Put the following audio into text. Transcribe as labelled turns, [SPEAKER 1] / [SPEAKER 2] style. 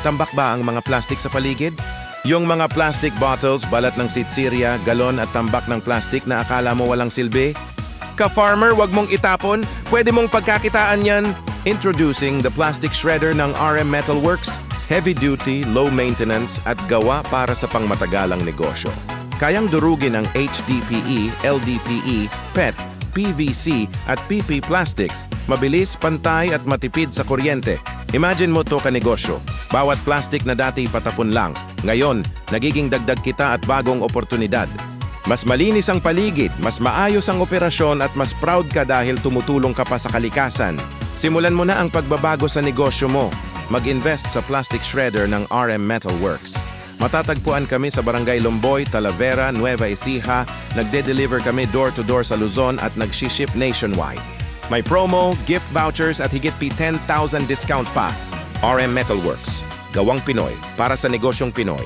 [SPEAKER 1] Tambak ba ang mga plastic sa paligid? Yung mga plastic bottles, balat ng sitsirya, galon at tambak ng plastic na akala mo walang silbi? Ka-farmer, wag mong itapon. Pwede mong pagkakitaan yan. Introducing the plastic shredder ng RM Metalworks. Heavy duty, low maintenance at gawa para sa pangmatagalang negosyo. Kayang durugin ang HDPE, LDPE, PET, PVC at PP plastics. Mabilis, pantay at matipid sa kuryente. Imagine mo to kanegosyo. Bawat plastic na dati patapon lang. Ngayon, nagiging dagdag kita at bagong oportunidad. Mas malinis ang paligid, mas maayos ang operasyon at mas proud ka dahil tumutulong ka pa sa kalikasan. Simulan mo na ang pagbabago sa negosyo mo. Mag-invest sa plastic shredder ng RM Metalworks. Matatagpuan kami sa Barangay Lomboy, Talavera, Nueva Ecija. Nagde-deliver kami door-to-door sa Luzon at nag-ship nationwide. May promo, gift vouchers at higit pi 10,000 discount pa. RM Metalworks. Gawang Pinoy para sa negosyong Pinoy.